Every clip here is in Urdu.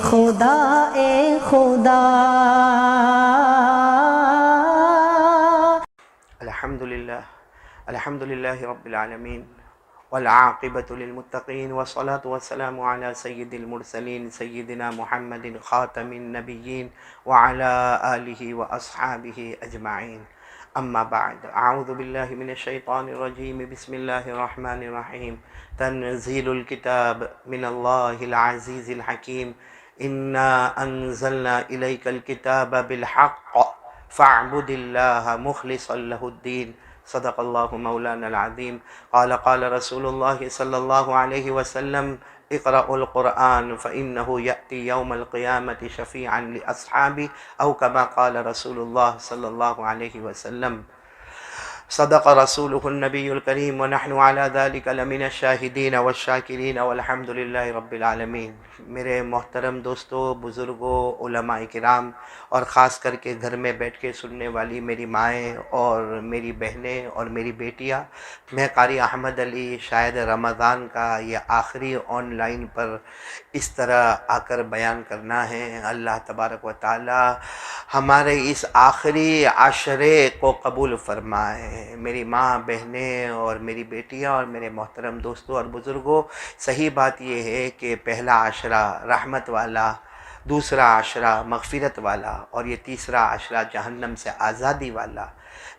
خدا اے خدا۔ الحمدللہ رب العالمین والعاقبۃ للمتقین والصلاة والسلام علی سید المرسلین سیدنا محمد خاتم النبیین وعلی آلہ واصحابہ اجمعین، اما بعد، اعوذ باللہ من الشیطان الرجیم، بسم اللہ الرحمن الرحیم، تنزیل الکتاب من اللہ العزیز الحکیم، انا انزلنا الیک الکتاب بالحق فاعبد اللہ مخلصا لہ الدین، صدق اللہ مولانا العظیم۔ قال رسول اللہ صلی اللہ علیہ وسلم، اقرأوا القرآن فإنه يأتي يوم القيامة شفيعا لأصحابه، أو كما قال رسول اللہ صلی اللہ علیہ وسلم۔ صدق رسوله النبی الکریم ونحن على ذلك لمن الشاہدین والشاکرین والحمد للہ رب العالمین۔ میرے محترم دوستو، بزرگوں، علماء کرام، اور خاص کر کے گھر میں بیٹھ کے سننے والی میری مائیں اور میری بہنیں اور میری بیٹیاں، میں قاری احمد علی، شاید رمضان کا یہ آخری آن لائن پر اس طرح آ کر بیان کرنا ہے۔ اللہ تبارک و تعالی ہمارے اس آخری عشرے کو قبول فرمائے۔ میری ماں، بہنیں اور میری بیٹیاں اور میرے محترم دوستوں اور بزرگوں، صحیح بات یہ ہے کہ پہلا عشرہ رحمت والا، دوسرا عشرہ مغفرت والا، اور یہ تیسرا عشرہ جہنم سے آزادی والا۔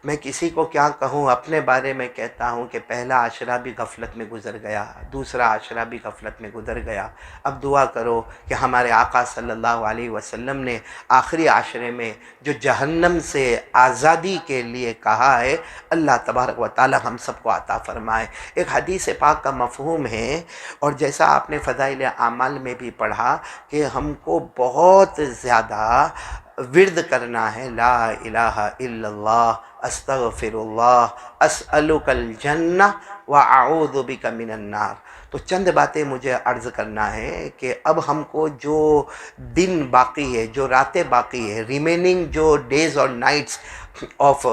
میں کسی کو کیا کہوں، اپنے بارے میں کہتا ہوں کہ پہلا عشرہ بھی غفلت میں گزر گیا، دوسرا عشرہ بھی غفلت میں گزر گیا۔ اب دعا کرو کہ ہمارے آقا صلی اللہ علیہ وسلم نے آخری عشرے میں جو جہنم سے آزادی کے لیے کہا ہے، اللہ تبارک و تعالی ہم سب کو عطا فرمائے۔ ایک حدیث پاک کا مفہوم ہے، اور جیسا آپ نے فضائل اعمال میں بھی پڑھا کہ ہم کو بہت زیادہ ورد کرنا ہے، لا الہ الا اللہ، استغفر اللہ، اسألک الجنہ واعوذ بک من النار۔ تو چند باتیں مجھے عرض کرنا ہے کہ اب ہم کو جو دن باقی ہے، جو راتیں باقی ہے، ریمیننگ جو ڈیز اور nights of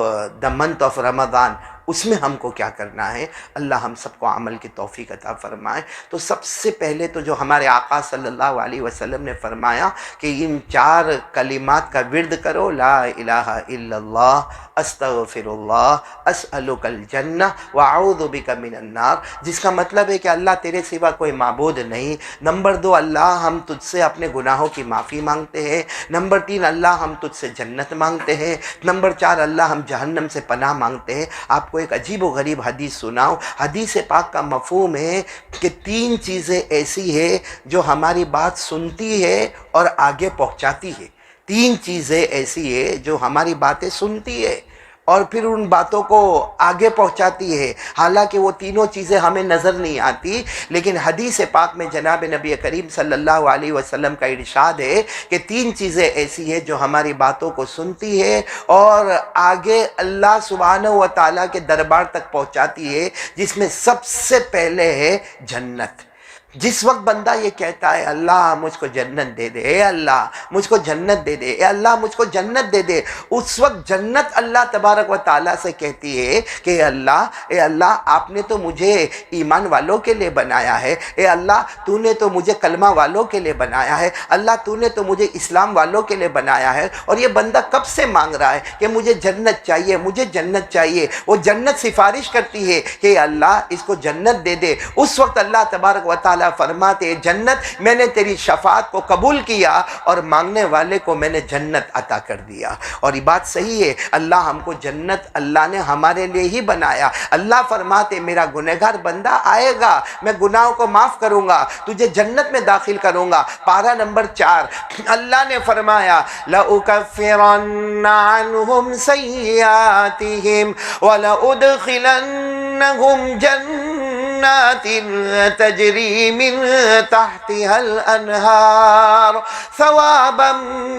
the month of Ramzan, اس میں ہم کو کیا کرنا ہے۔ اللہ ہم سب کو عمل کی توفیق عطا فرمائے۔ تو سب سے پہلے تو جو ہمارے آقا صلی اللہ علیہ وسلم نے فرمایا کہ ان 4 کلمات کا ورد کرو، لا الہ الا اللہ، استغفر اللہ، اسألک الجنہ واعوذ بک من النار، جس کا مطلب ہے کہ اللہ تیرے سوا کوئی معبود نہیں۔ نمبر 2، اللہ ہم تجھ سے اپنے گناہوں کی معافی مانگتے ہیں۔ نمبر 3، اللہ ہم تجھ سے جنت مانگتے ہیں۔ نمبر 4، اللہ ہم جہنم سے پناہ مانگتے ہیں۔ آپ کو ایک عجیب و غریب حدیث سناؤں۔ حدیث پاک کا مفہوم ہے کہ 3 چیزیں ایسی ہیں جو ہماری بات سنتی ہے اور آگے پہنچاتی ہے۔ 3 چیزیں ایسی ہیں جو ہماری باتیں سنتی ہے اور پھر ان باتوں کو آگے پہنچاتی ہے۔ حالانکہ وہ تینوں چیزیں ہمیں نظر نہیں آتی، لیکن حدیث پاک میں جناب نبی کریم صلی اللہ علیہ وسلم کا ارشاد ہے کہ 3 چیزیں ایسی ہیں جو ہماری باتوں کو سنتی ہے اور آگے اللہ سبحانہ و تعالیٰ کے دربار تک پہنچاتی ہے، جس میں سب سے پہلے ہے جنت۔ جس وقت بندہ یہ کہتا ہے اللہ مجھ کو جنت دے دے، اے اللہ مجھ کو جنت دے دے، اے اللہ مجھ کو جنت دے دے، اس وقت جنت اللہ تبارک و تعالیٰ سے کہتی ہے کہ اے اللہ آپ نے تو مجھے ایمان والوں کے لیے بنایا ہے، اے اللہ تو نے تو مجھے کلمہ والوں کے لیے بنایا ہے، اللہ تو نے تو مجھے اسلام والوں کے لیے بنایا ہے۔ اور یہ بندہ کب سے مانگ رہا ہے کہ مجھے جنت چاہیے، مجھے جنت چاہیے۔ وہ جنت سفارش کرتی ہے کہ اللہ اس کو جنت دے دے۔ اس وقت اللہ تبارک و تعالیٰ فرماتے جنت میں نے تیری شفاعت کو قبول کیا اور مانگنے والے کو میں نے جنت عطا کر دیا۔ اور یہ بات صحیح ہے، اللہ ہم کو جنت اللہ نے ہمارے لیے ہی بنایا۔ اللہ فرماتے میرا گنہگار بندہ آئے گا، میں گناہوں کو معاف کروں گا، تجھے جنت میں داخل کروں گا۔ پارہ نمبر 4، اللہ نے فرمایا لَأُكَفِّرَنَّ عَنْهُمْ سَيِّئَاتِهِمْ وَلَأُدْخِلَنَّهُمْ جَنَّاتٍ تجری من تحتها الانہار ثوابا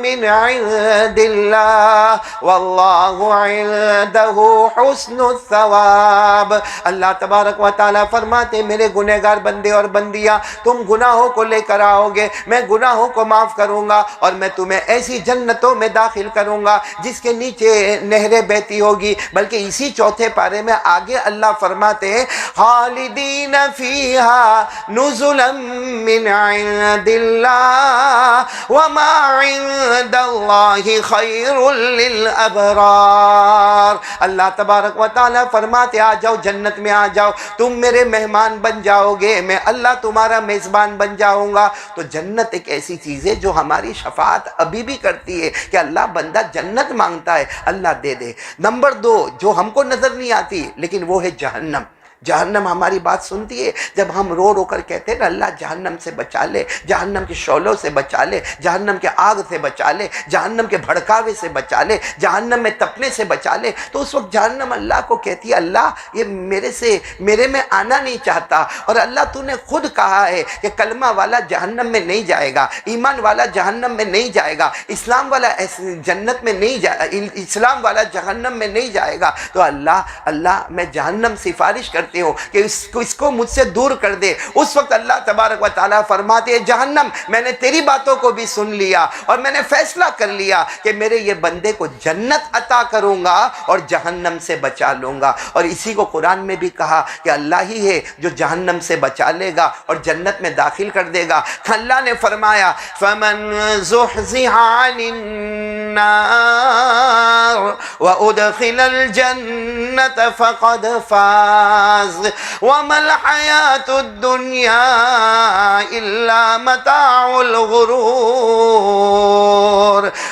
من عند اللہ واللہ عنده حسن الثواب۔ اللہ تبارک و تعالیٰ فرماتے میرے گنہگار بندے اور بندیاں، تم گناہوں کو لے کر آؤ گے، میں گناہوں کو معاف کروں گا اور میں تمہیں ایسی جنتوں میں داخل کروں گا جس کے نیچے نہریں بہتی ہوگی۔ بلکہ اسی 4 پارے میں آگے اللہ فرماتے ہیں خالدین خالدین فیہا نزلا من عند اللہ وما عند اللہ خیر للابرار۔ اللہ تبارک و تعالیٰ فرماتے آ جاؤ جنت میں آ جاؤ، تم میرے مہمان بن جاؤ گے، میں اللہ تمہارا میزبان بن جاؤں گا۔ تو جنت ایک ایسی چیز ہے جو ہماری شفاعت ابھی بھی کرتی ہے کہ اللہ بندہ جنت مانگتا ہے اللہ دے دے۔ نمبر دو جو ہم کو نظر نہیں آتی لیکن وہ ہے جہنم۔ جہنم ہماری بات سنتی ہے جب ہم رو رو کر کہتے ہیں نا اللہ جہنم سے بچا لے، جہنم کے شعلوں سے بچا لے، جہنم کے آگ سے بچا لے، جہنم کے بھڑکاوے سے بچا لے، جہنم میں تپنے سے بچا لے، تو اس وقت جہنم اللہ کو کہتی ہے اللہ یہ میرے میں آنا نہیں چاہتا، اور اللہ تو نے خود کہا ہے کہ کلمہ والا جہنم میں نہیں جائے گا، ایمان والا جہنم میں نہیں جائے گا، اسلام والا جنت میں نہیں جائے، اسلام والا جہنم میں نہیں جائے گا۔ تو اللہ میں جہنم سفارش کرتی ہوں کہ اس کو مجھ سے دور کر دے۔ اس وقت اللہ تبارک و تعالیٰ فرماتے ہیں جہنم میں نے تیری باتوں کو بھی سن لیا اور میں نے فیصلہ کر لیا کہ میرے یہ بندے کو جنت عطا کروں گا اور جہنم سے بچا لوں گا۔ اور اسی کو قرآن میں بھی کہا کہ اللہ ہی ہے جو جہنم سے بچا لے گا اور جنت میں داخل کر دے گا۔ اللہ نے فرمایا فَمَنْ زُحْزِحَ عَنِ النَّارِ وَأُدْخِلَ الْجَنَّةَ فَقَدْ فَازَ وَمَا الْحَيَاةُ الدُّنْيَا إِلَّا مَتَاعُ الْغُرُورِ۔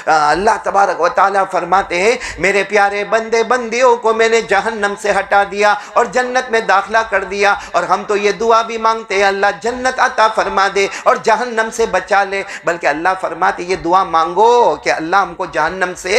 اللہ تبارک و تعالیٰ فرماتے ہیں میرے پیارے بندے بندیوں کو میں نے جہنم سے ہٹا دیا اور جنت میں داخلہ کر دیا، اور ہم تو یہ دعا بھی مانگتے ہیں اللہ جنت عطا فرما دے اور جہنم سے بچا لے، بلکہ اللہ فرماتے یہ دعا مانگو کہ اللہ ہم کو جہنم سے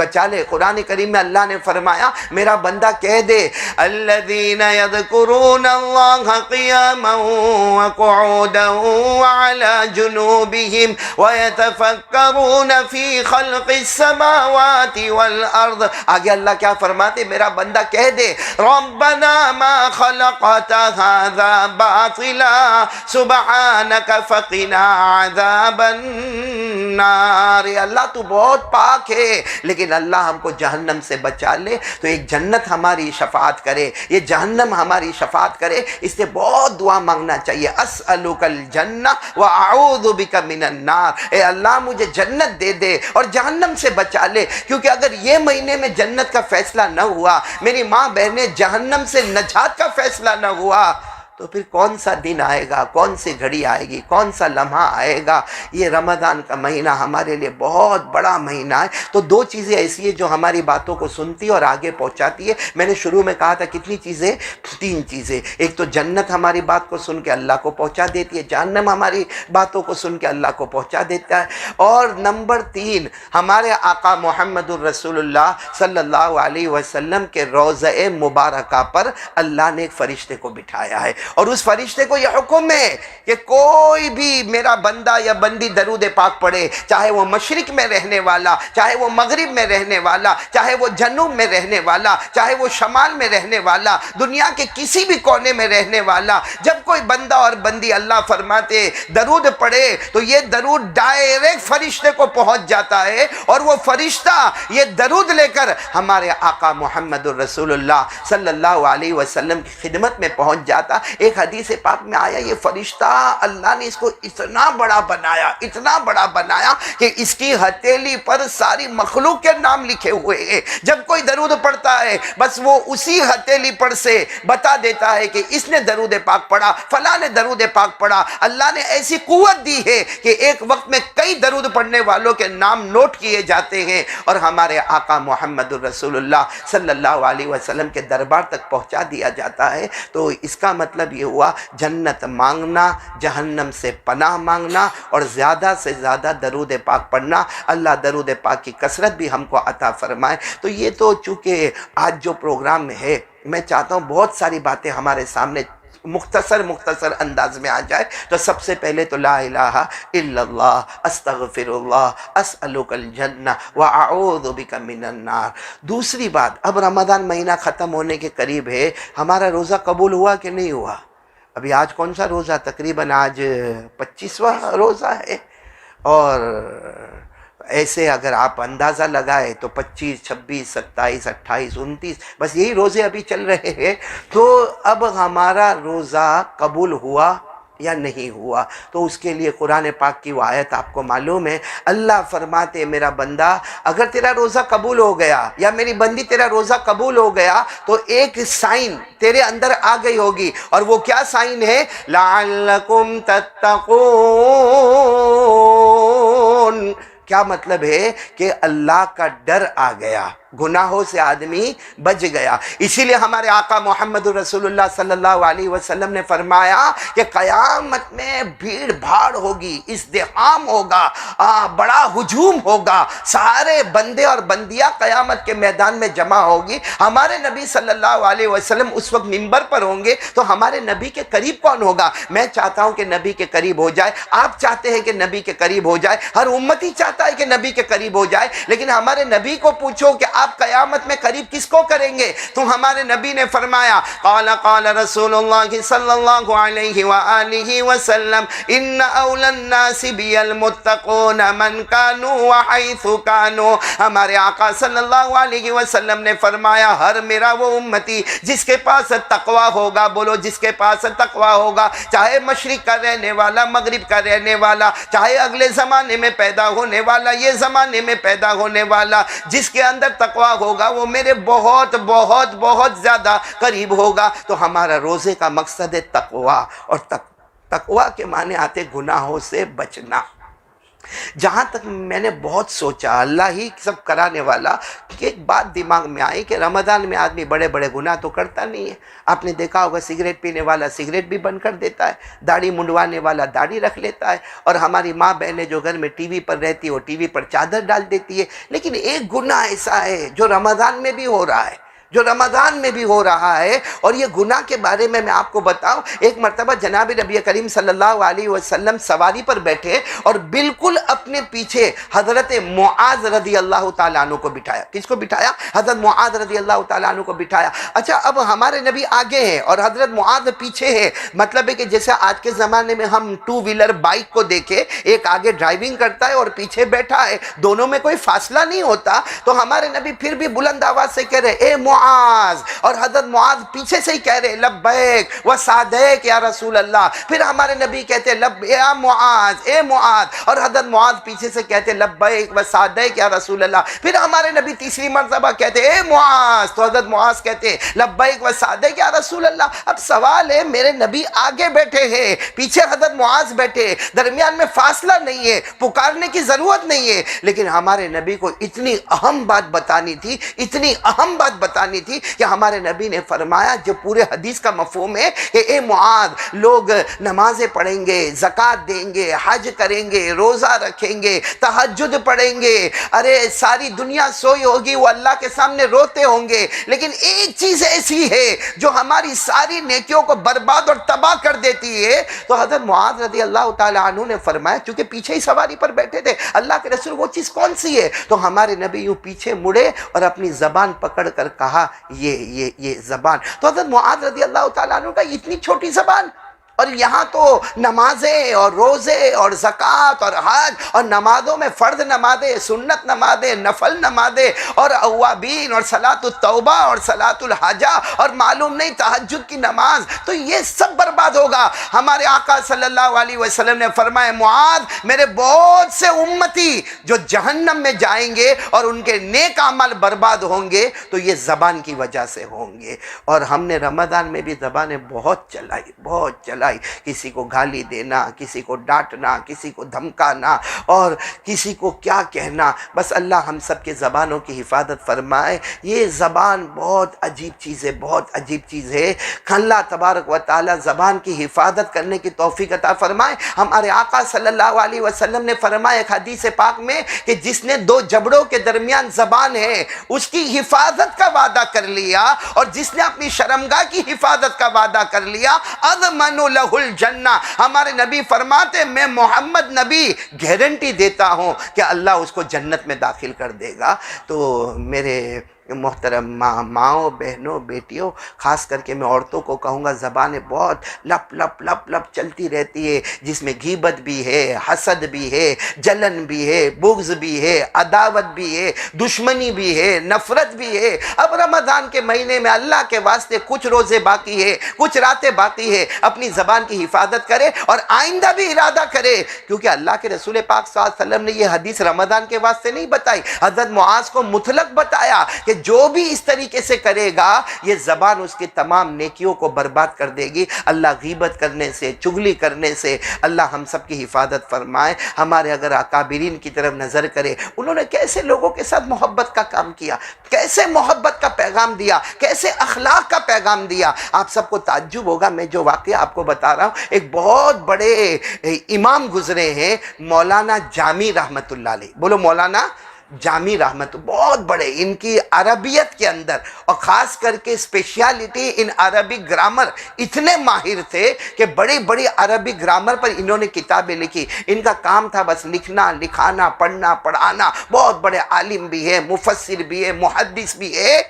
بچا لے۔ قرآن کریم میں اللہ نے فرمایا میرا بندہ کہہ دے الذین یذکرون اللہ قیاما وقعودا وعلی جنوبہم ویتفکرون فی خلق السماوات والارض۔ آگے اللہ کیا فرماتے میرا بندہ کہہ دے ربنا ما خلقت هذا باطلا سبحانک فقنا عذاب النار۔ اللہ تو بہت پاک ہے لیکن اللہ ہم کو جہنم سے بچا لے، تو ایک جنت ہماری شفاعت کرے، یہ جہنم ہماری شفاعت کرے، اس سے بہت دعا مانگنا چاہیے۔ اسألک الجنہ واعوذ بک من النار، اے اللہ مجھے جنت دے دے اور جہنم سے بچا لے، کیونکہ اگر یہ مہینے میں جنت کا فیصلہ نہ ہوا، میری ماں بہنیں جہنم سے نجات کا فیصلہ نہ ہوا، تو پھر کون سا دن آئے گا، کون سی گھڑی آئے گی، کون سا لمحہ آئے گا۔ یہ رمضان کا مہینہ ہمارے لیے بہت بڑا مہینہ ہے۔ تو دو چیزیں ایسی ہیں جو ہماری باتوں کو سنتی اور آگے پہنچاتی ہے۔ میں نے شروع میں کہا تھا کتنی چیزیں، تین چیزیں، ایک تو جنت ہماری بات کو سن کے اللہ کو پہنچا دیتی ہے، جہنم ہماری باتوں کو سن کے اللہ کو پہنچا دیتا ہے، اور نمبر تین ہمارے آقا محمد الرسول اللہ صلی اللہ علیہ وسلم کے روضہ مبارکہ پر اللہ نے ایک فرشتے کو بٹھایا ہے، اور اس فرشتے کو یہ حکم ہے کہ کوئی بھی میرا بندہ یا بندی درود پاک پڑھے، چاہے وہ مشرق میں رہنے والا، چاہے وہ مغرب میں رہنے والا، چاہے وہ جنوب میں رہنے والا، چاہے وہ شمال میں رہنے والا، دنیا کے کسی بھی کونے میں رہنے والا، جب کوئی بندہ اور بندی اللہ فرماتے درود پڑھے تو یہ درود ڈائریکٹ فرشتے کو پہنچ جاتا ہے، اور وہ فرشتہ یہ درود لے کر ہمارے آقا محمد الرسول اللہ صلی اللہ علیہ وسلم کی خدمت میں پہنچ جاتا۔ ایک حدیث پاک میں آیا یہ فرشتہ اللہ نے اس کو اتنا بڑا بنایا کہ اس کی ہتھیلی پر ساری مخلوق کے نام لکھے ہوئے ہیں۔ جب کوئی درود پڑھتا ہے بس وہ اسی ہتھیلی پر سے بتا دیتا ہے کہ اس نے درود پاک پڑھا، فلاں نے درود پاک پڑھا۔ اللہ نے ایسی قوت دی ہے کہ ایک وقت میں کئی درود پڑھنے والوں کے نام نوٹ کیے جاتے ہیں، اور ہمارے آقا محمد الرسول اللہ صلی اللہ علیہ وسلم کے دربار تک پہنچا دیا جاتا ہے۔ تو اس کا مطلب یہ ہوا جنت مانگنا، جہنم سے پناہ مانگنا، اور زیادہ سے زیادہ درود پاک پڑھنا۔ اللہ درود پاک کی کثرت بھی ہم کو عطا فرمائے۔ تو یہ تو چونکہ آج جو پروگرام ہے میں چاہتا ہوں بہت ساری باتیں ہمارے سامنے مختصر انداز میں آ جائے، تو سب سے پہلے تو لا الہ الا اللہ، استغفر اللہ، اسألک الجنہ واعوذ بک من النار۔ دوسری بات، اب رمضان مہینہ ختم ہونے کے قریب ہے، ہمارا روزہ قبول ہوا کہ نہیں ہوا؟ ابھی آج کون سا روزہ؟ تقریباً آج 25واں روزہ ہے، اور ایسے اگر آپ اندازہ لگائے تو 25 26 27 28 29 بس یہی روزے ابھی چل رہے ہیں. تو اب ہمارا روزہ قبول ہوا یا نہیں ہوا؟ تو اس کے لیے قرآن پاک کی وہ آیت آپ کو معلوم ہے. اللہ فرماتے میرا بندہ اگر تیرا روزہ قبول ہو گیا یا میری بندی تیرا روزہ قبول ہو گیا تو ایک سائن تیرے اندر آ گئی ہوگی. اور وہ کیا سائن ہے؟ لعلکم تتقون. کیا مطلب ہے؟ کہ اللہ کا ڈر آ گیا، گناہوں سے آدمی بچ گیا. اسی لیے ہمارے آقا محمد رسول اللہ صلی اللہ علیہ وسلم نے فرمایا کہ قیامت میں بھیڑ بھاڑ ہوگی، ازدحام ہوگا، بڑا ہجوم ہوگا، سارے بندے اور بندیاں قیامت کے میدان میں جمع ہوگی. ہمارے نبی صلی اللہ علیہ وسلم اس وقت منبر پر ہوں گے تو ہمارے نبی کے قریب کون ہوگا؟ میں چاہتا ہوں کہ نبی کے قریب ہو جائے، آپ چاہتے ہیں کہ نبی کے قریب ہو جائے، ہر امتی چاہتا ہے کہ نبی کے قریب ہو جائے. لیکن ہمارے نبی کو پوچھو کہ آپ قیامت میں قریب کس کو کریں گے؟ تو ہمارے نبی نے فرمایا قال رسول اللہ صلی اللہ علیہ وآلہ وسلم ان اول الناس بی المتقون من کانوا وحیث کانوا. ہمارے آقا صلی اللہ علیہ وسلم نے فرمایا ہر میرا وہ امتی جس کے پاس تقوی ہوگا، بولو جس کے پاس تقوی ہوگا، چاہے مشرق کا رہنے والا، مغرب کا رہنے والا، چاہے اگلے زمانے میں پیدا ہونے والا، یہ زمانے میں پیدا ہونے والا، جس کے اندر تقوی ہوگا وہ میرے بہت بہت بہت زیادہ قریب ہوگا. تو ہمارا روزے کا مقصد ہے تقوی، اور تقوی کے معنی آتے گناہوں سے بچنا. جہاں تک میں نے بہت سوچا، اللہ ہی سب کرانے والا، کہ ایک بات دماغ میں آئی کہ رمضان میں آدمی بڑے بڑے گناہ تو کرتا نہیں ہے. آپ نے دیکھا ہوگا سگریٹ پینے والا سگریٹ بھی بند کر دیتا ہے، داڑھی منڈوانے والا داڑھی رکھ لیتا ہے، اور ہماری ماں بہنیں جو گھر میں ٹی وی پر رہتی ہے وہ ٹی وی پر چادر ڈال دیتی ہے. لیکن ایک گناہ ایسا ہے جو رمضان میں بھی ہو رہا ہے، جو رمضان میں بھی ہو رہا ہے. اور یہ گناہ کے بارے میں آپ کو بتاؤں، ایک مرتبہ جناب نبی کریم صلی اللہ علیہ وسلم سواری پر بیٹھے اور بالکل اپنے پیچھے حضرت معاذ رضی اللہ تعالیٰ عنہ کو بٹھایا. کس کو بٹھایا؟ حضرت معاذ رضی اللہ تعالیٰ عنہ کو بٹھایا. اچھا، اب ہمارے نبی آگے ہیں اور حضرت معاذ پیچھے ہے. مطلب ہے کہ جیسے آج کے زمانے میں ہم ٹو ویلر بائک کو دیکھے، ایک آگے ڈرائیونگ کرتا ہے اور پیچھے بیٹھا ہے، دونوں میں کوئی فاصلہ نہیں ہوتا. تو ہمارے نبی پھر بھی بلند آواز سے کہہ رہے اے معاذ، اور حضرت معاذ پیچھے سے ہی کہہ رہے لبیک و سعدیک یا رسول اللہ. پھر ہمارے نبی کہتے یا معاذ، اے معاذ، اور حضرت معاذ پیچھے سے کہتے لبیک و سعدیک یا رسول اللہ. پھر ہمارے نبی تیسری مرتبہ کہتے اے معاذ، تو حضرت معاذ کہتے لبیک و سعدیک یا رسول اللہ. اب سوال ہے، میرے نبی آگے بیٹھے ہیں، پیچھے حضرت معاذ بیٹھے، درمیان میں فاصلہ نہیں ہے، پکارنے کی ضرورت نہیں ہے، لیکن ہمارے نبی کو اتنی اہم بات بتانی تھی، اتنی اہم بات بتانی تھی کہ ہمارے نبی نے فرمایا، جو پورے حدیث کا مفہوم ہے کہ اے معاذ، لوگ نمازیں پڑھیں گے، زکوٰۃ دیں گے، حج کریں گے، روزہ رکھیں گے، تہجد پڑھیں گے، ارے ساری دنیا سوئی ہوگی، وہ اللہ کے سامنے روتے ہوں گے، لیکن ایک چیز ایسی ہے جو ہماری ساری نیکیوں کو برباد اور تباہ کر دیتی ہے. تو حضرت معاذ رضی اللہ تعالیٰ عنہ نے فرمایا، چونکہ پیچھے ہی سواری پر بیٹھے تھے، اللہ کے رسول وہ چیز کون سی ہے؟ تو ہمارے نبی یوں پیچھے مڑے اور اپنی زبان پکڑ کر کہا یہ زبان. تو حضرت معاذ رضی اللہ تعالیٰ عنہ کا اتنی چھوٹی زبان، اور یہاں تو نمازیں اور روزے اور زکوٰۃ اور حج، اور نمازوں میں فرض نمازیں، سنت نمازیں، نفل نمازیں، اور اوابین اور صلاۃ التوبہ اور صلاۃ الحاجہ، اور معلوم نہیں تہجد کی نماز، تو یہ سب برباد ہوگا. ہمارے آقا صلی اللہ علیہ وسلم نے فرمایا معاذ، میرے بہت سے امتی جو جہنم میں جائیں گے اور ان کے نیک اعمال برباد ہوں گے تو یہ زبان کی وجہ سے ہوں گے. اور ہم نے رمضان میں بھی زبانیں بہت چلائی، کسی کو گالی دینا، کسی کو ڈانٹنا، کسی کو دھمکانا، اور کسی کو کیا کہنا. بس اللہ ہم سب کے زبانوں کی حفاظت فرمائے. یہ زبان بہت عجیب چیز ہے، بہت عجیب چیز ہے. اللہ تبارک و تعالی زبان کی حفاظت کرنے کی توفیق عطا فرمائے. ہمارے آقا صلی اللہ علیہ وسلم نے فرمایا ایک حدیث پاک میں کہ جس نے دو جبڑوں کے درمیان زبان ہے اس کی حفاظت کا وعدہ کر لیا، اور جس نے اپنی شرمگاہ کی حفاظت کا وعدہ کر لیا، اضمن لہ الجنہ. ہمارے نبی فرماتے میں محمد نبی گارنٹی دیتا ہوں کہ اللہ اس کو جنت میں داخل کر دے گا. تو میرے محترم ماؤں، بہنوں، بیٹیوں، خاص کر کے میں عورتوں کو کہوں گا، زبانیں بہت لپ لپ لپ لپ چلتی رہتی ہے، جس میں غیبت بھی ہے، حسد بھی ہے، جلن بھی ہے، بغض بھی ہے، عداوت بھی ہے، دشمنی بھی ہے، نفرت بھی ہے۔ اب رمضان کے مہینے میں اللہ کے واسطے کچھ روزے باقی ہے، کچھ راتیں باقی ہے، اپنی زبان کی حفاظت کرے اور آئندہ بھی ارادہ کرے، کیونکہ اللہ کے رسول پاک صلی اللہ علیہ وسلم نے یہ حدیث رمضان کے واسطے نہیں بتائی، حضرت معاذ کو مطلق بتایا کہ جو بھی اس طریقے سے کرے گا یہ زبان اس کی تمام نیکیوں کو برباد کر دے گی۔ اللہ غیبت کرنے سے، چغلی کرنے سے اللہ ہم سب کی حفاظت فرمائے۔ ہمارے اگر اکابرین کی طرف نظر کرے، انہوں نے کیسے لوگوں کے ساتھ محبت کا کام کیا، کیسے محبت کا پیغام دیا، کیسے اخلاق کا پیغام دیا۔ آپ سب کو تعجب ہوگا، میں جو واقعہ آپ کو بتا رہا ہوں، ایک بہت بڑے امام گزرے ہیں، مولانا جامی رحمت اللہ علیہ۔ بولو مولانا جامی رحمت، بہت بڑے، ان کی عربیت کے اندر اور خاص کر کے اسپیشیالٹی ان عربی گرامر، اتنے ماہر تھے کہ بڑی بڑی عربی گرامر پر انہوں نے کتابیں لکھی۔ ان کا کام تھا بس لکھنا، لکھانا، پڑھنا، پڑھانا۔ بہت بڑے عالم بھی ہے، مفسر بھی ہے، محدث بھی ہے۔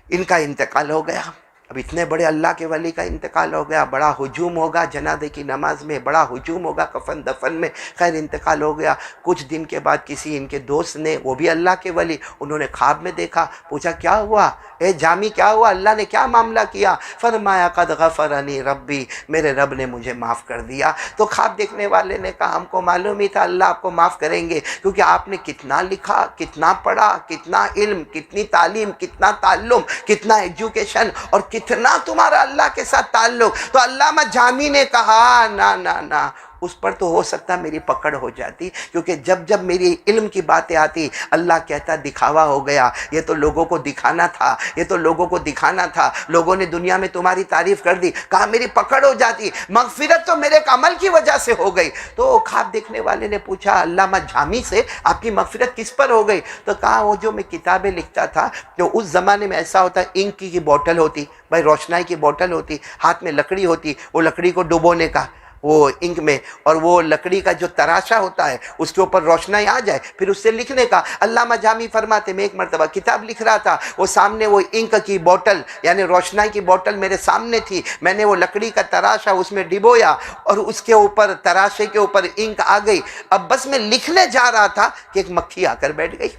ان کا انتقال ہو گیا۔ اب اتنے بڑے اللہ کے ولی کا انتقال ہو گیا، بڑا ہجوم ہوگا جنازے کی نماز میں، بڑا ہجوم ہوگا کفن دفن میں۔ خیر انتقال ہو گیا۔ کچھ دن کے بعد کسی ان کے دوست نے، وہ بھی اللہ کے ولی، انہوں نے خواب میں دیکھا، پوچھا کیا ہوا اے جامی، کیا ہوا، اللہ نے کیا معاملہ کیا؟ فرمایا قد غفرنی ربی، میرے رب نے مجھے معاف کر دیا۔ تو خواب دیکھنے والے نے کہا ہم کو معلوم ہی تھا اللہ آپ کو معاف کریں گے، کیونکہ آپ نے کتنا لکھا، کتنا پڑھا، کتنا علم، کتنی تعلیم، کتنا تعلم، کتنا ایجوکیشن، اور کتنا تمہارا اللہ کے ساتھ تعلق۔ تو علامہ جامی نے کہا نا نا نا، اس پر تو ہو سکتا میری پکڑ ہو جاتی، کیونکہ جب جب میری علم کی باتیں آتی اللہ کہتا دکھاوا ہو گیا، یہ تو لوگوں کو دکھانا تھا، یہ تو لوگوں کو دکھانا تھا، لوگوں نے دنیا میں تمہاری تعریف کر دی، کہا میری پکڑ ہو جاتی، مغفرت تو میرے عمل کی وجہ سے ہو گئی۔ تو خواب دیکھنے والے نے پوچھا علامہ جامی سے آپ کی مغفرت کس پر ہو گئی؟ تو کہا وہ جو میں کتابیں لکھتا تھا، جو اس زمانے میں ایسا ہوتا انک کی بوٹل ہوتی، بھائی روشنائی کی بوٹل ہوتی، ہاتھ میں لکڑی ہوتی، وہ لکڑی کو ڈبونے کا وہ انک میں، اور وہ لکڑی کا جو تراشا ہوتا ہے اس کے اوپر روشنائی آ جائے، پھر اس سے لکھنے کا۔ علامہ جامی فرماتے میں ایک مرتبہ کتاب لکھ رہا تھا، وہ سامنے وہ انک کی بوٹل یعنی روشنائی کی بوٹل میرے سامنے تھی، میں نے وہ لکڑی کا تراشا اس میں ڈبویا اور اس کے اوپر تراشے کے اوپر انک آ گئی۔ اب بس میں لکھنے جا رہا تھا کہ ایک مکھی آ کر بیٹھ گئی،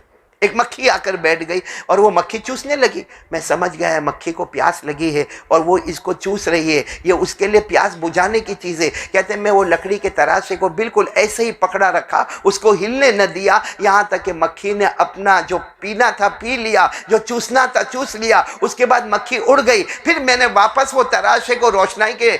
ایک مکھی آ کر بیٹھ گئی اور وہ مکھی چوسنے لگی۔ میں سمجھ گیا ہے مکھی کو پیاس لگی ہے اور وہ اس کو چوس رہی ہے، یہ اس کے لیے پیاس بجھانے کی چیز ہے۔ کہتے ہیں میں وہ لکڑی کے تراشے کو بالکل ایسے ہی پکڑا رکھا، اس کو ہلنے نہ دیا، یہاں تک کہ مکھی نے اپنا جو پینا تھا پی لیا، جو چوسنا تھا چوس لیا۔ اس کے بعد مکھی اڑ گئی۔ پھر میں نے واپس وہ تراشے کو روشنائی کے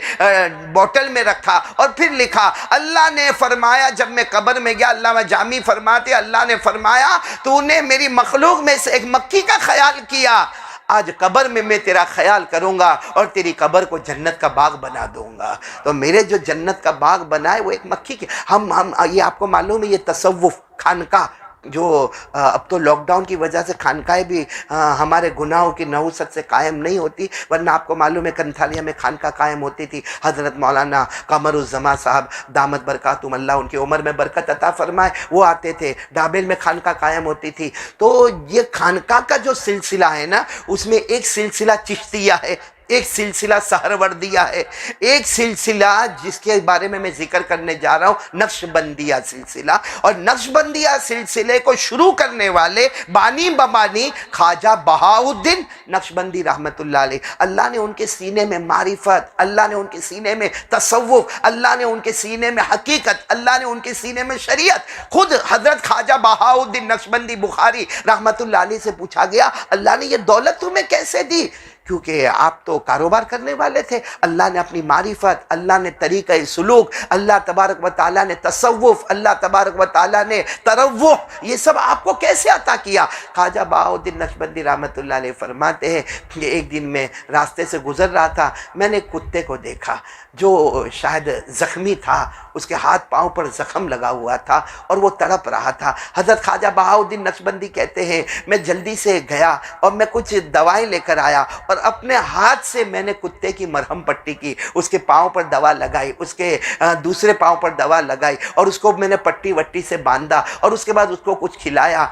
بوٹل میں رکھا اور پھر لکھا۔ اللہ نے فرمایا جب میں قبر میں گیا، علامہ جامی فرماتے اللہ نے فرمایا تو نے میری مخلوق میں سے ایک مکھی کا خیال کیا، آج قبر میں تیرا خیال کروں گا اور تیری قبر کو جنت کا باغ بنا دوں گا۔ تو میرے جو جنت کا باغ بنائے وہ ایک مکھی کی۔ ہم یہ آپ کو معلوم ہے یہ تصوف خانقاہ جو اب تو لاک ڈاؤن کی وجہ سے خانقاہیں بھی ہمارے گناہوں کی نحوست سے قائم نہیں ہوتی، ورنہ آپ کو معلوم ہے کنتھالیا میں خانقاہ قائم ہوتی تھی۔ حضرت مولانا قمر الزمان صاحب دامت برکاتہم اللہ ان کی عمر میں برکت عطا فرمائے، وہ آتے تھے۔ ڈابل میں خانقاہ قائم ہوتی تھی۔ تو یہ خانقاہ کا جو سلسلہ ہے نا، اس میں ایک سلسلہ چشتیہ ہے، ایک سلسلہ سہروردیہ ہے، ایک سلسلہ جس کے بارے میں ذکر کرنے جا رہا ہوں نقش بندیہ سلسلہ۔ اور نقش بندیہ سلسلے کو شروع کرنے والے بانی ببانی خواجہ بہاؤالدین نقش بندی رحمت اللہ علیہ۔ اللہ نے ان کے سینے میں معرفت، اللہ نے ان کے سینے میں تصوف، اللہ نے ان کے سینے میں حقیقت، اللہ نے ان کے سینے میں شریعت۔ خود حضرت خواجہ بہاؤالدین نقش بندی بخاری رحمت اللہ علیہ سے پوچھا گیا اللہ نے یہ دولت تمہیں کیسے دی؟ کیونکہ آپ تو کاروبار کرنے والے تھے، اللہ نے اپنی معرفت، اللہ نے طریقہ سلوک، اللہ تبارک و تعالیٰ نے تصوف، اللہ تبارک و تعالیٰ نے تروح، یہ سب آپ کو کیسے عطا کیا؟ خواجہ بہاؤالدین نقشبندی رحمت اللہ علیہ فرماتے ہیں کہ ایک دن میں راستے سے گزر رہا تھا، میں نے کتے کو دیکھا جو شاید زخمی تھا، اس کے ہاتھ پاؤں پر زخم لگا ہوا تھا اور وہ تڑپ رہا تھا۔ حضرت خواجہ بہاؤالدین نقشبندی کہتے ہیں میں جلدی سے گیا اور میں کچھ دوائیں لے کر آیا اور اپنے ہاتھ سے میں نے کتے کی مرہم پٹی کی، اس کے پاؤں پر دوا لگائی، اس کے دوسرے پاؤں پر دوا لگائی، اور اس کو میں نے پٹی وٹی سے باندھا، اور اس کے بعد اس کو کچھ کھلایا۔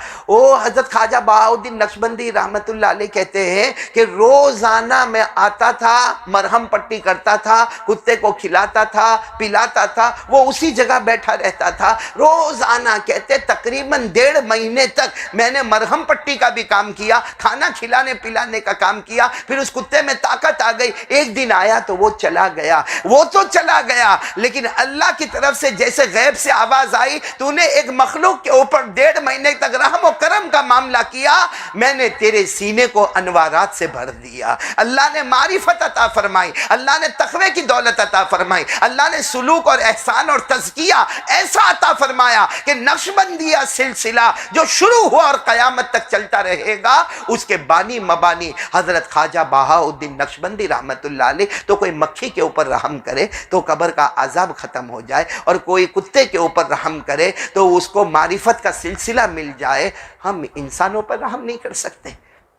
حضرت خواجہ بہاؤالدین نقشبندی رحمت اللہ علیہ کہتے ہیں کہ روزانہ میں آتا تھا، مرہم پٹی کرتا تھا، کتے کو کھلاتا تھا، پلاتا تھا، وہ اسی جگہ بیٹھا رہتا تھا روزانہ۔ کہتے تقریباً 1.5 مہینے تک میں نے مرہم پٹی کا بھی کام کیا، کھانا کھلانے پلانے کا کام کیا، پھر اس کتے میں طاقت آ گئی۔ ایک دن آیا تو وہ چلا گیا، وہ تو چلا گیا، لیکن اللہ کی طرف سے جیسے غیب سے آواز آئی، تو نے ایک مخلوق کے اوپر 1.5 مہینے تک رحم و کرم کا معاملہ کیا، میں نے تیرے سینے کو انوارات سے بھر دیا۔ اللہ نے معرفت عطا فرمائی، اللہ نے تقوی کی دولت عطا فرمائی، اللہ نے سلوک اور احسان اور تزکیہ ایسا عطا فرمایا کہ نقشبندیہ سلسلہ جو شروع ہوا اور قیامت تک چلتا رہے گا، اس کے بانی مبانی حضرت خواجہ بہاؤالدین نقشبندی رحمت اللہ علیہ۔ تو کوئی مکھی کے اوپر رحم کرے تو قبر کا عذاب ختم ہو جائے، اور کوئی کتے کے اوپر رحم کرے تو اس کو معرفت کا سلسلہ مل جائے۔ ہم انسانوں پر رحم نہیں کر سکتے،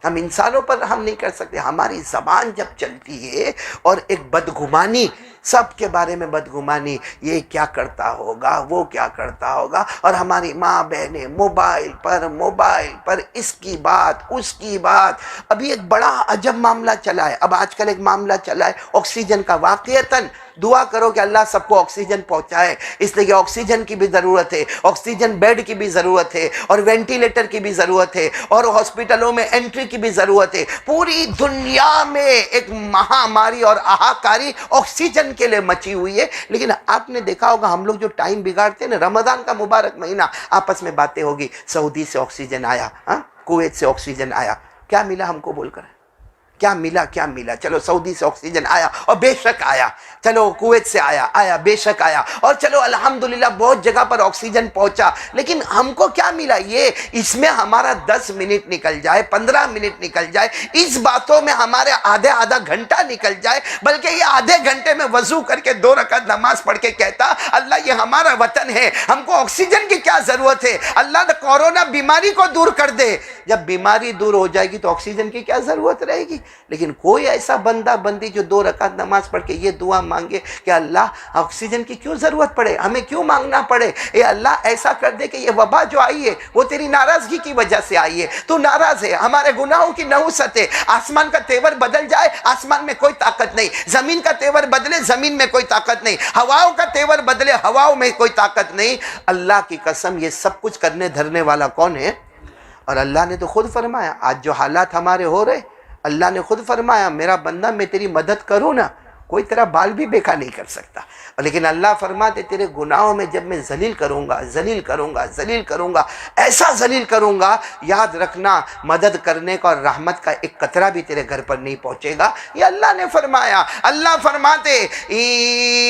ہم انسانوں پر رحم نہیں کر سکتے۔ ہماری زبان جب چلتی ہے اور ایک بدگمانی، سب کے بارے میں بدگمانی، یہ کیا کرتا ہوگا، وہ کیا کرتا ہوگا، اور ہماری ماں بہنیں موبائل پر اس کی بات اس کی بات۔ ابھی ایک بڑا عجب معاملہ چلا ہے، اب آج کل ایک معاملہ چلا ہے آکسیجن کا۔ واقعتاً دعا کرو کہ اللہ سب کو آکسیجن پہنچائے، اس لیے کہ آکسیجن کی بھی ضرورت ہے، آکسیجن بیڈ کی بھی ضرورت ہے، اور وینٹیلیٹر کی بھی ضرورت ہے، اور ہاسپٹلوں میں انٹری کی بھی ضرورت ہے۔ پوری دنیا میں ایک مہاماری اور آہاکاری آکسیجن کے لیے مچی ہوئی ہے۔ لیکن آپ نے دیکھا ہوگا ہم لوگ جو ٹائم بگاڑتے ہیں نا، رمضان کا مبارک مہینہ، آپس میں باتیں ہوگی، سعودی سے آکسیجن آیا، کویت سے آکسیجن آیا، کیا ملا ہم کو بول کر، کیا ملا؟ چلو سعودی سے آکسیجن آیا، اور بے شک آیا، چلو کویت سے آیا بے شک آیا، اور چلو الحمدللہ بہت جگہ پر آکسیجن پہنچا، لیکن ہم کو کیا ملا؟ یہ اس میں ہمارا 10 منٹ نکل جائے، 15 منٹ نکل جائے، اس باتوں میں ہمارے آدھا گھنٹہ نکل جائے، بلکہ یہ آدھے گھنٹے میں وضو کر کے 2 رکعت نماز پڑھ کے کہتا اللہ یہ ہمارا وطن ہے، ہم کو آکسیجن کی کیا ضرورت ہے، اللہ نے کورونا بیماری کو دور کر دے۔ جب بیماری دور ہو جائے گی تو آکسیجن کی کیا ضرورت رہے گی؟ لیکن کوئی ایسا بندہ بندی جو 2 رکعت نماز پڑھ کے یہ دعا مانگے کہ اللہ آکسیجن کی کیوں ضرورت پڑے، ہمیں کیوں مانگنا پڑے، اے اللہ ایسا کر دے کہ یہ وبا جو آئی ہے وہ تیری ناراضگی کی وجہ سے آئی ہے، تو ناراض ہے، ہمارے گناہوں کی نحوست ہے۔ آسمان کا تیور بدل جائے، آسمان میں کوئی طاقت نہیں، زمین کا تیور بدلے، زمین میں کوئی طاقت نہیں، ہواؤں کا تیور بدلے، ہواؤں میں کوئی طاقت نہیں۔ اللہ کی قسم یہ سب کچھ کرنے دھرنے والا کون ہے؟ اور اللہ نے تو خود فرمایا، آج جو حالات ہمارے ہو رہے، اللہ نے خود فرمایا میرا بندہ میں تیری مدد کروں نا، کوئی تیرا بال بھی بیکا نہیں کر سکتا۔ لیکن اللہ فرماتے تیرے گناہوں میں جب میں ذلیل کروں گا، ایسا ذلیل کروں گا، یاد رکھنا مدد کرنے کا اور رحمت کا ایک قطرہ بھی تیرے گھر پر نہیں پہنچے گا۔ یہ اللہ نے فرمایا۔ اللہ فرماتے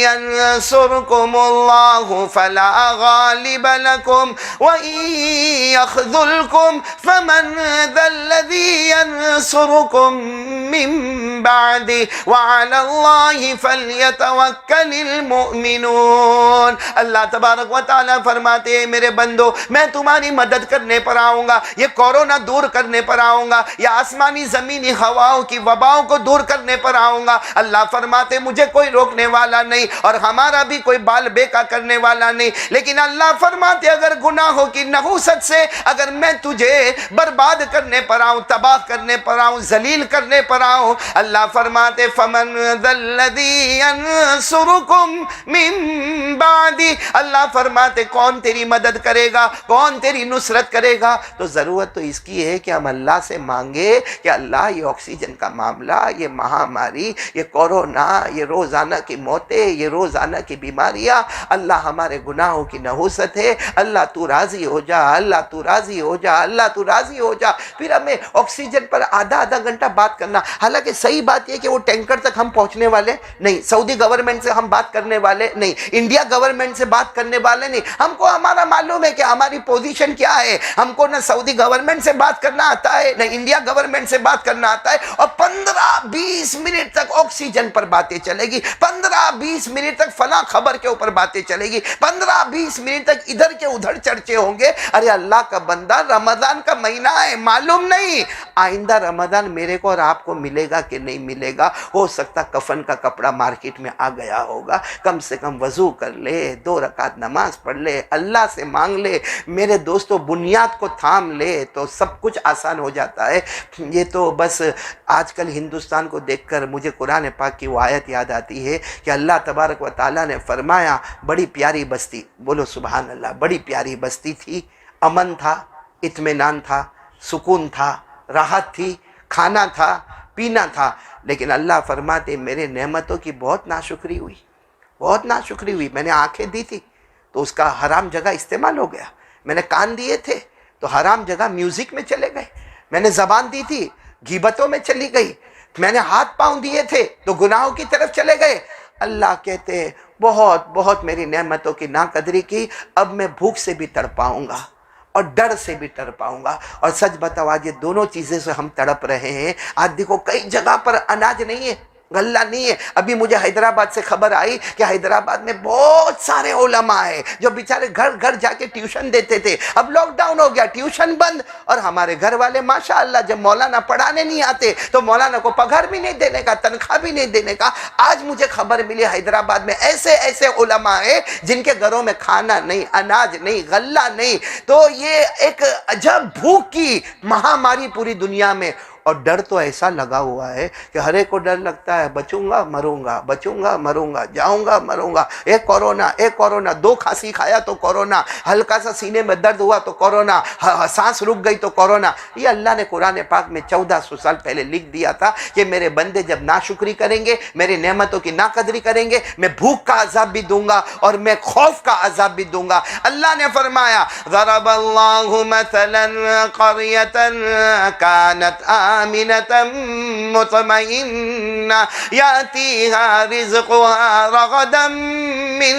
يَنْصُرْكُمُ اللَّهُ فَلَا غَالِبَ لَكُمْ وَإِن يَخْذُلْكُمْ فَمَنْ ذَا الَّذِي يَنْصُرُكُمْ مِنْ بَعْدِهِ وَعَلَى اللَّهِ فَلْيَتَوَكَّلِ الْمُؤْمِنُونَ۔ اللہ تبارک و تعالیٰ فرماتے ہیں میرے بندو میں تمہاری مدد کرنے پر آؤں گا، یہ کورونا دور کرنے پر آؤں گا، یا آسمانی زمینی ہواؤں کی وباؤں کو دور کرنے پر آؤں گا۔ اللہ فرماتے مجھے کوئی روکنے والا نہیں، اور ہمارا بھی کوئی بال بیکا کرنے والا نہیں۔ لیکن اللہ فرماتے اگر گناہوں کی نحوست سے اگر میں تجھے برباد کرنے پر آؤں، تباہ کرنے پر آؤں، ذلیل کرنے پر آؤں، اللہ فرماتے فمن ذا الذی ینصرکم من بعدی، اللہ فرماتے کون تیری مدد کرے گا، کون تیری نصرت کرے گا؟ تو ضرورت تو اس کی ہے کہ ہم اللہ سے مانگے کہ اللہ یہ آکسیجن کا معاملہ، یہ مہاماری، یہ کورونا، یہ روزانہ کی موتیں، یہ روزانہ کی بیماریاں، اللہ ہمارے گناہوں کی نحوست ہے، اللہ تو راضی ہو جا، اللہ تو راضی ہو جا، اللہ تو راضی ہو جا۔ پھر ہمیں آکسیجن پر آدھا گھنٹہ بات کرنا، حالانکہ صحیح بات یہ کہ وہ ٹینکر تک ہم پہنچنے والے والے نہیں, سعودی گورنمنٹ سے ہم بات کرنے والے نہیں, انڈیا گورنمنٹ سے بات کرنے والے نہیں. ہم کو ہمارا معلوم ہے کہ ہماری پوزیشن کیا ہے. ہم کو نہ سعودی گورنمنٹ سے بات کرنا آتا ہے نہ انڈیا گورنمنٹ سے بات کرنا آتا ہے. اور 15-20 منٹ تک آکسیجن پر باتیں چلے گی, 15-20 منٹ تک فلاں خبر کے اوپر باتیں چلے گی, 15-20 منٹ تک ادھر کے ادھر چرچے ہوں گے. ارے اللہ کا بندہ, رمضان کا مہینہ ہے, معلوم نہیں آئندہ رمضان میرے کو اور آپ کو ملے گا کہ نہیں ملے گا. ہو سکتا کفن کا کپڑا مارکیٹ میں آ گیا ہوگا. کم سے کم وضو کر لے, 2 رکعت نماز پڑھ لے, اللہ سے مانگ لے. میرے دوستو بنیاد کو تھام لے تو سب کچھ آسان ہو جاتا ہے. یہ تو بس آج کل ہندوستان کو دیکھ کر مجھے قرآن پاک کی وہ آیت یاد آتی ہے کہ اللہ تبارک و تعالیٰ نے فرمایا بڑی پیاری بستی, بولو سبحان اللہ, بڑی پیاری بستی تھی, امن تھا, اطمینان تھا, سکون تھا, راحت تھی, کھانا تھا, پینا تھا. لیکن اللہ فرماتے میرے نعمتوں کی بہت ناشکری ہوئی, بہت ناشکری ہوئی. میں نے آنکھیں دی تھی تو اس کا حرام جگہ استعمال ہو گیا, میں نے کان دیے تھے تو حرام جگہ میوزک میں چلے گئے, میں نے زبان دی تھی غیبتوں میں چلی گئی, میں نے ہاتھ پاؤں دیے تھے تو گناہوں کی طرف چلے گئے. اللہ کہتے ہیں بہت بہت میری نعمتوں کی ناقدری کی, اب میں بھوک سے بھی تڑپاؤں گا اور ڈر سے بھی تڑپاؤں گا. اور سچ بتاؤ آج یہ دونوں چیزیں سے ہم تڑپ رہے ہیں. آج دیکھو کئی جگہ پر اناج نہیں ہے, غلہ نہیں ہے. ابھی مجھے حیدرآباد سے خبر آئی کہ حیدرآباد میں بہت سارے علماء ہیں جو بیچارے گھر گھر جا کے ٹیوشن دیتے تھے. اب لاک ڈاؤن ہو گیا, ٹیوشن بند, اور ہمارے گھر والے ماشاءاللہ جب مولانا پڑھانے نہیں آتے تو مولانا کو پگھار بھی نہیں دینے کا, تنخواہ بھی نہیں دینے کا. آج مجھے خبر ملی حیدرآباد میں ایسے ایسے علماء ہیں جن کے گھروں میں کھانا نہیں, اناج نہیں, غلہ نہیں. تو یہ ایک عجب بھوک کی مہاماری پوری دنیا میں. اور ڈر تو ایسا لگا ہوا ہے کہ ہر ایک کو ڈر لگتا ہے بچوں گا مروں گا, بچوں گا مروں گا, جاؤں گا مروں گا. ایک کورونا, 2 کھانسی کھایا تو کورونا, ہلکا سا سینے میں درد ہوا تو کورونا, سانس رک گئی تو کورونا. یہ اللہ نے قرآن پاک میں 1400 سال پہلے لکھ دیا تھا کہ میرے بندے جب ناشکری کریں گے, میرے نعمتوں کی ناقدری کریں گے, میں بھوک کا عذاب بھی دوں گا اور میں خوف کا عذاب بھی دوں گا. اللہ نے فرمایا ضرب اللہ مثلا قریة كانت آمنة مطمئنة يأتيها رزقها رغدا من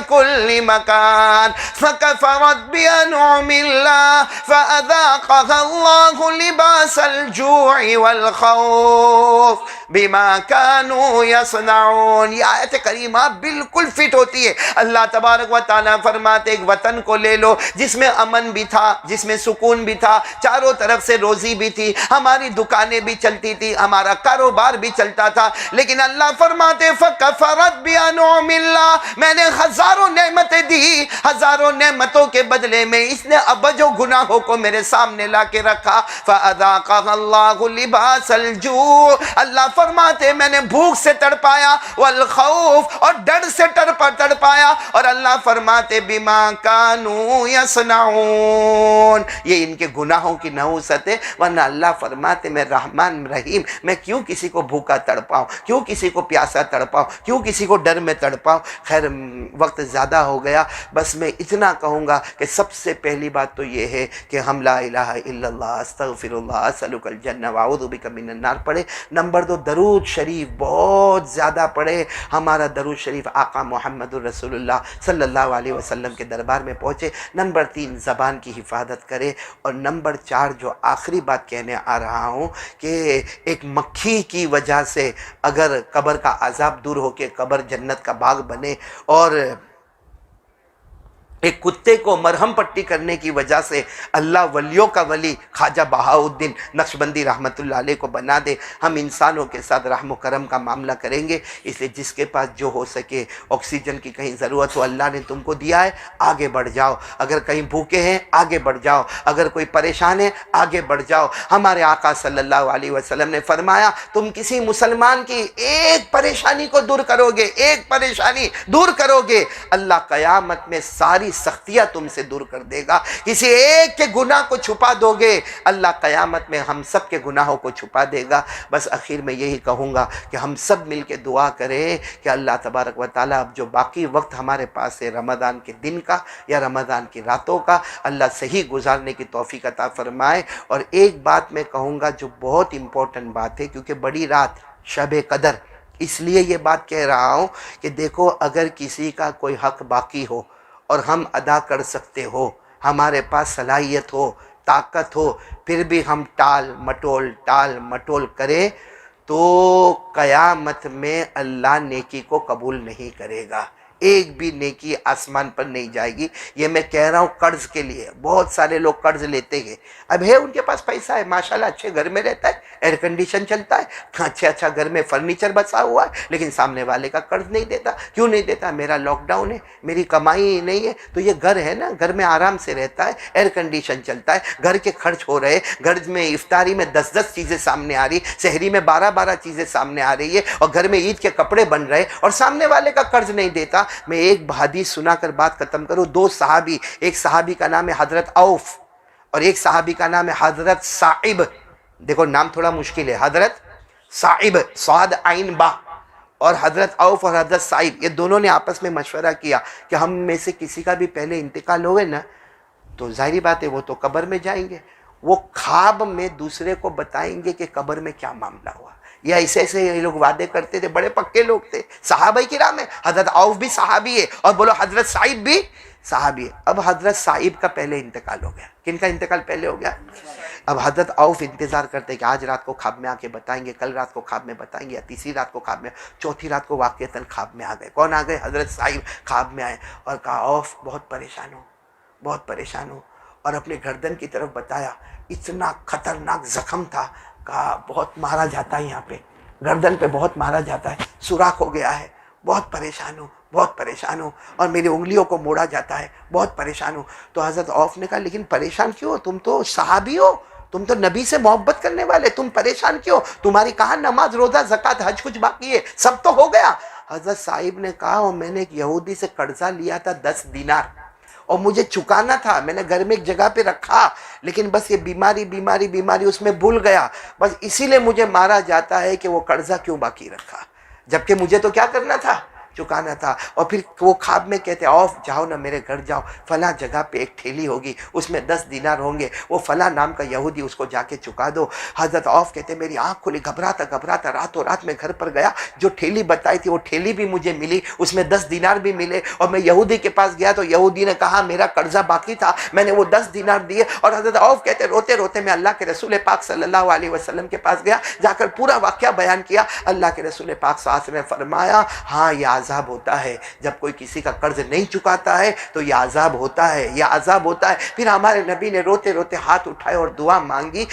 كل مكان فكفرت بأنعم الله فأذاقها الله لباس الجوع والخوف بما كانوا يصنعون. یہ آیت کریمہ بالکل فٹ ہوتی ہے. اللہ تبارک و تعالیٰ فرماتے ایک وطن کو لے لو جس میں امن بھی تھا, جس میں سکون بھی تھا, چاروں طرف سے روزی بھی تھی, ہماری دکانیں بھی چلتی تھی, ہمارا کاروبار بھی چلتا تھا. لیکن اللہ فرماتے فَكَفَرَتْ بِأَنْعُمِ اللَّهِ, میں نے ہزاروں نعمتیں دی, ہزاروں نعمتوں کے بدلے میں اس نے ابجو گناہوں کو میرے سامنے لا کے رکھا. فَأَذَاقَهَا اللَّهُ لِبَاسَ الْجُوعِ, اللہ فرماتے میں نے بھوک سے تڑپایا, والخوف, اور ڈر سے تڑپایا. اور اللہ فرماتے بما كانوا يصنعون, یہ ان کے گناہوں کی نحوست ہے. ورنہ اللہ فرماتے میں رحمان رحیم, میں کیوں کسی کو بھوکا تڑپاؤں, کیوں کسی کو پیاسا تڑپاؤں, کیوں کسی کو ڈر میں تڑپاؤں. خیر وقت زیادہ ہو گیا, بس میں اتنا کہوں گا کہ سب سے پہلی بات تو یہ ہے کہ ہم لا الہ الا اللہ استغفر اللہ اسألک الجنہ واعوذ بک من النار پڑھے. نمبر 2 درود شریف بہت زیادہ پڑھے. ہمارا درود شریف آقا محمد الرسول اللہ صلی اللہ علیہ وسلم کے دربار میں پہنچے. نمبر 3 زبان کی حفاظت کرے. اور نمبر 4 جو آخری بات کہنے آ رہا ہوں کہ ایک مکھی کی وجہ سے اگر قبر کا عذاب دور ہو کے قبر جنت کا باغ بنے, اور ایک کتے کو مرہم پٹی کرنے کی وجہ سے اللہ ولیوں کا ولی خواجہ بہاؤالدین نقشبندی رحمت اللہ علیہ کو بنا دے. ہم انسانوں کے ساتھ رحم و کرم کا معاملہ کریں گے. اس لیے جس کے پاس جو ہو سکے, آکسیجن کی کہیں ضرورت ہو, اللہ نے تم کو دیا ہے, آگے بڑھ جاؤ. اگر کہیں بھوکے ہیں آگے بڑھ جاؤ, اگر کوئی پریشان ہے آگے بڑھ جاؤ. ہمارے آقا صلی اللہ علیہ وسلم نے فرمایا تم کسی مسلمان کی ایک پریشانی کو دور کرو گے, ایک پریشانی دور کرو گے, اللہ قیامت میں ساری سختیاں تم سے دور کر دے گا. کسی ایک کے گناہ کو چھپا دو گے, اللہ قیامت میں ہم سب کے گناہوں کو چھپا دے گا. بس اخیر میں یہی کہوں گا کہ ہم سب مل کے دعا کریں کہ اللہ تبارک و تعالیٰ اب جو باقی وقت ہمارے پاس ہے رمضان کے دن کا یا رمضان کی راتوں کا, اللہ صحیح گزارنے کی توفیق عطا فرمائے. اور ایک بات میں کہوں گا جو بہت امپورٹنٹ بات ہے, کیونکہ بڑی رات شب قدر اس لیے یہ بات کہہ رہا ہوں کہ دیکھو اگر کسی کا کوئی حق باقی ہو اور ہم ادا کر سکتے ہو، ہمارے پاس صلاحیت ہو، طاقت ہو، پھر بھی ہم ٹال مٹول کریں تو قیامت میں اللہ نیکی کو قبول نہیں کرے گا، ایک بھی نیکی آسمان پر نہیں جائے گی۔ یہ میں کہہ رہا ہوں قرض کے لیے، بہت سارے لوگ قرض لیتے ہیں، اب ہے ان کے پاس پیسہ ہے، ماشاءاللہ اچھے گھر میں رہتا ہے، ایئر کنڈیشن چلتا ہے، اچھا گھر میں فرنیچر بسا ہوا ہے، لیکن سامنے والے کا قرض نہیں دیتا۔ کیوں نہیں دیتا؟ میرا لاک ڈاؤن ہے، میری کمائی نہیں ہے۔ تو یہ گھر ہے نا، گھر میں آرام سے رہتا ہے، ایئر کنڈیشن چلتا ہے، گھر کے خرچ ہو رہے، گھر میں افطاری میں 10 چیزیں سامنے آ رہی، سحری میں 12 چیزیں سامنے آ رہی ہے، اور گھر میں عید کے کپڑے بن رہے، اور سامنے والے کا قرض نہیں دیتا۔ میں ایک حدیث سنا کر بات ختم کروں۔ 2 صحابی، ایک صحابی کا نام ہے حضرت عوف اور ایک صحابی کا نام ہے حضرت صائب۔ دیکھو نام تھوڑا مشکل ہے، حضرت صائب، صاد عین با، اور حضرت عوف اور حضرت صائب، یہ دونوں نے آپس میں مشورہ کیا کہ ہم میں سے کسی کا بھی پہلے انتقال ہوئے نا تو ظاہری بات ہے وہ تو قبر میں جائیں گے، وہ خواب میں دوسرے کو بتائیں گے کہ قبر میں کیا معاملہ ہوا، یا ایسے یہ لوگ وعدے کرتے تھے، بڑے پکے لوگ تھے، صحابہ کرام ہے، حضرت عوف بھی صحابی ہے، اور بولو حضرت صائب بھی صحابی ہے۔ اب حضرت صائب کا پہلے انتقال ہو گیا۔ کن کا انتقال پہلے ہو گیا؟ اب حضرت عوف انتظار کرتے کہ آج رات کو خواب میں آ کے بتائیں گے، کل رات کو خواب میں بتائیں گے، یا تیسری رات کو خواب میں، چوتھی رات کو واقعتاً خواب میں آ گئے۔ کون آ گئے؟ حضرت صائب خواب میں آئے اور کہا عوف بہت پریشان ہوں، اور اپنے گردن کی طرف بتایا، اتنا خطرناک زخم تھا، کہا بہت مارا جاتا ہے، یہاں پہ گردن پہ بہت مارا جاتا ہے، سوراخ ہو گیا ہے، بہت پریشان ہوں، اور میری انگلیوں کو موڑا جاتا ہے، بہت پریشان ہوں۔ تو حضرت عوف نے کہا لیکن پریشان کیوں ہو؟ تم تو صحابی ہو، تم تو نبی سے محبت کرنے والے، تم پریشان کیوں؟ تمہاری کہاں نماز روزہ زکوٰۃ حج کچھ باقی ہے؟ سب تو ہو گیا۔ حضرت صاحب نے کہا میں نے ایک یہودی سے قرضہ لیا تھا 10 دینار، اور مجھے چکانا تھا، میں نے گھر میں ایک جگہ پہ رکھا، لیکن بس یہ بیماری اس میں بھول گیا، بس اسی لیے مجھے مارا جاتا ہے کہ وہ قرضہ کیوں باقی رکھا، جبکہ مجھے تو کیا کرنا تھا؟ چکانا تھا۔ اور پھر وہ خواب میں کہتے عوف جاؤ نا میرے گھر جاؤ، فلاں جگہ پہ ایک ٹھیلی ہوگی، اس میں 10 دینار ہوں گے، وہ فلاں نام کا یہودی، اس کو جا کے چکا دو۔ حضرت عوف کہتے میری آنکھ کھلی، گھبراتا راتوں رات میں گھر پر گیا، جو ٹھیلی بتائی تھی وہ ٹھیلی بھی مجھے ملی، اس میں 10 دینار بھی ملے، اور میں یہودی کے پاس گیا تو یہودی نے کہا میرا قرضہ باقی تھا، میں نے وہ 10 دینار دیے۔ اور حضرت عوف کہتے روتے میں اللہ کے رسول پاک صلی اللہ علیہ وسلم کے پاس گیا، جا کر پورا واقعہ بیان کیا۔ اللہ کے رسول پاک صلی اللہ علیہ وسلم نے فرمایا ہاں یہ عذاب ہوتا ہے، جب کوئی کسی کا قرض نہیں چکاتا ہے تو یہ عذاب ہوتا ہے، پھر ہمارے نبی نے روتے ہاتھ اٹھائے اور دعا مانگی۔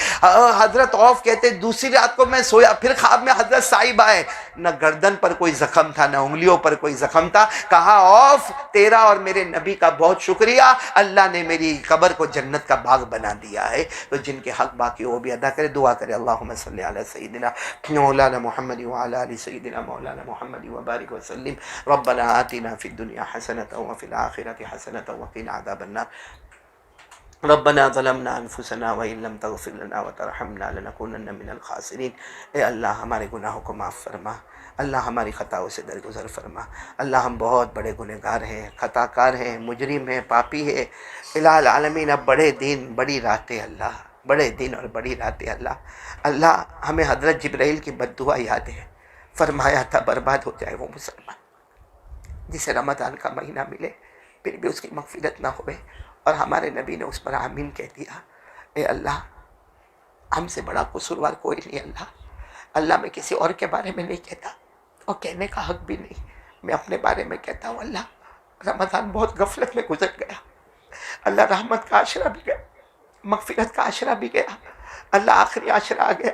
حضرت عوف کہتے دوسری رات کو میں سویا، پھر خواب میں حضرت صاحب آئے، نہ گردن پر کوئی زخم تھا، نہ انگلیوں پر کوئی زخم تھا، کہا عوف تیرا اور میرے نبی کا بہت شکریہ، اللہ نے میری قبر کو جنت کا باغ بنا دیا ہے۔ تو جن کے حق باقی وہ بھی ادا کرے، دعا کرے اللہم صلی علی سیدنا مولانا محمد وعلی آل سیدنا مولانا محمد وبارک وسلم۔ ربنا آتنا فی الدنیا حسنۃ وفی الآخرۃ حسنۃ وقنا عذاب النار۔ ربنا ظلمنا انفسنا وان لم تغفر لنا وترحمنا لنكونن من الخاسرین۔ اے اللہ ہمارے گناہوں کو معاف فرما، اللہ ہماری خطاؤں سے درگزر فرما، اللہ ہم بہت بڑے گنہگار ہیں، خطا کار ہیں، مجرم ہیں، پاپی ہیں۔ الہ العالمین اب بڑے دن بڑی راتیں اللہ، بڑے دن اور بڑی راتیں اللہ ہمیں حضرت جبرائیل کی بد دعا یاد ہے، فرمایا تھا برباد ہو جائے وہ مسلمان جسے رمضان کا مہینہ ملے پھر بھی اس کی مغفرت نہ ہوئے، اور ہمارے نبی نے اس پر آمین کہہ دیا۔ اے اللہ ہم سے بڑا قصوروار کوئی نہیں، اللہ میں کسی اور کے بارے میں نہیں کہتا، اور کہنے کا حق بھی نہیں، میں اپنے بارے میں کہتا ہوں اللہ رمضان بہت غفلت میں گزر گیا، اللہ رحمت کا عشرہ بھی گیا، مغفرت کا عشرہ بھی گیا، اللہ آخری عشرہ آ گیا،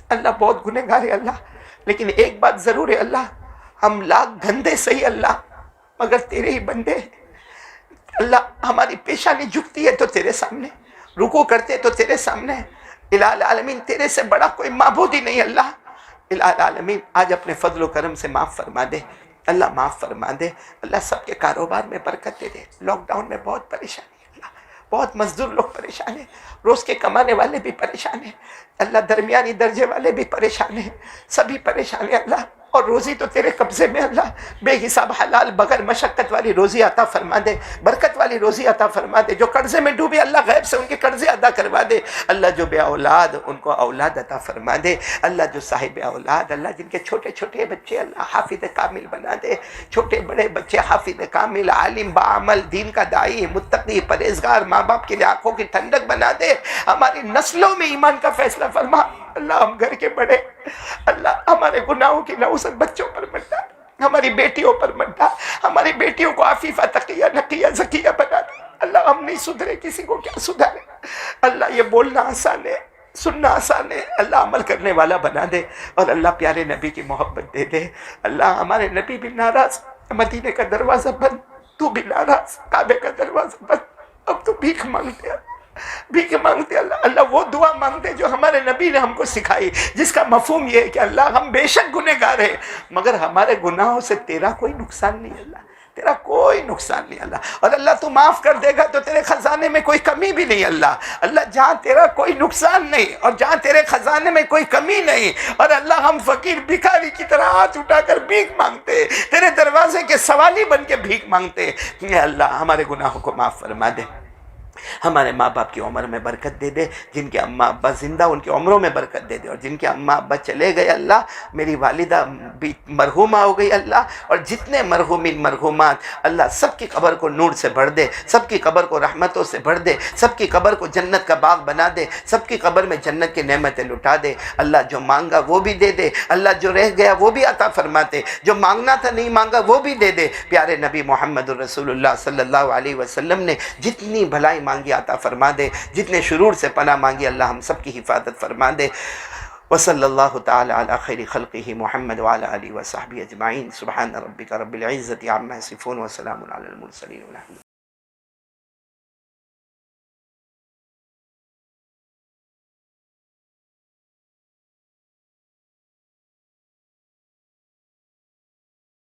اللہ بہت گنہگار ہے اللہ، لیکن ایک بات ضرور ہے اللہ، ہم لاکھ گندے صحیح اللہ مگر تیرے ہی بندے ہیں اللہ، ہماری پیشانی جھکتی ہے تو تیرے سامنے، رکوع کرتے تو تیرے سامنے، الہ العالمین تیرے سے بڑا کوئی معبود ہی نہیں اللہ۔ الہ العالمین آج اپنے فضل و کرم سے معاف فرما دے اللہ، معاف فرما دے اللہ، سب کے کاروبار میں برکت دے دے، لاک ڈاؤن میں بہت پریشانی ہے اللہ، بہت مزدور لوگ پریشان ہیں، روز کے کمانے والے بھی پریشان ہیں اللہ، درمیانی درجے والے بھی پریشان ہیں، سبھی پریشان ہیں اللہ، اور روزی تو تیرے قبضے میں اللہ، بے حساب حلال بغیر مشقت والی روزی عطا فرما دے، برکت والی روزی عطا فرما دے۔ جو قرضے میں ڈوبے اللہ غیب سے ان کے قرضے ادا کروا دے۔ اللہ جو بے اولاد ان کو اولاد عطا فرما دے۔ اللہ جو صاحب اولاد، اللہ جن کے چھوٹے چھوٹے بچے اللہ حافظ کامل بنا دے، چھوٹے بڑے بچے حافظ کامل، عالم بعمل، دین کا داعی، متقی، پرہیزگار، ماں باپ کے لیے آنکھوں کی ٹھنڈک بنا دے۔ ہماری نسلوں میں ایمان کا فیصلہ فرما۔ اللہ ہم گھر کے بڑے، اللہ ہمارے گناہوں کی نوسط بچوں پر مت ڈال، ہماری بیٹیوں پر مت ڈال، ہماری بیٹیوں کو عفیفہ، تقیہ، نقیہ، زکیہ بنا دے۔ اللہ ہم نہیں سدھرے، کسی کو کیا سدھارے۔ اللہ یہ بولنا آسان ہے، سننا آسان ہے، اللہ عمل کرنے والا بنا دے، اور اللہ پیارے نبی کی محبت دے دے۔ اللہ ہمارے نبی بھی ناراض، مدینے کا دروازہ بند، تو بھی ناراض، کعبے کا دروازہ بند، اب تو بھیک مانگتے ہیں، بھیک مانگتے اللہ۔ اللہ وہ دعا مانگتے جو ہمارے نبی نے ہم کو سکھائی، جس کا مفہوم یہ ہے کہ اللہ ہم بے شک گنہگار ہیں، مگر ہمارے گناہوں سے تیرا کوئی نقصان نہیں اللہ، تیرا کوئی نقصان نہیں اللہ، اور اللہ تو معاف کر دے گا تو تیرے خزانے میں کوئی کمی بھی نہیں اللہ۔ اللہ جہاں تیرا کوئی نقصان نہیں اور جہاں تیرے خزانے میں کوئی کمی نہیں، اور اللہ ہم فقیر بھکاری کی طرح ہاتھ اٹھا کر بھیک مانگتے، تیرے دروازے کے سوالی بن کے بھیک مانگتے، اے اللہ ہمارے گناہوں کو معاف فرما دے، ہمارے ماں باپ کی عمر میں برکت دے دے، جن کے اماں ابا زندہ ان کی عمروں میں برکت دے دے، اور جن کے اماں ابا چلے گئے اللہ، میری والدہ بھی مرحومہ ہو گئی اللہ، اور جتنے مرحومین مرحومات اللہ سب کی قبر کو نور سے بھر دے، سب کی قبر کو رحمتوں سے بھر دے، سب کی قبر کو جنت کا باغ بنا دے، سب کی قبر میں جنت کی نعمتیں لٹا دے۔ اللہ جو مانگا وہ بھی دے دے، اللہ جو رہ گیا وہ بھی عطا فرماتے، جو مانگنا تھا نہیں مانگا وہ بھی دے دے۔ پیارے نبی محمد الرسول اللہ صلی اللہ علیہ وسلم نے جتنی بھلائی مانگی عطا فرما دے، جتنے شرور سے پناہ مانگی اللہ ہم سب کی حفاظت فرما دے۔ وصلی اللہ تعالی علی خیر خلقہ محمد وعلی آلہ وصحبہ اجمعین۔ سبحان ربک رب العزۃ عما یصفون وسلام علی المرسلین والحمد للہ۔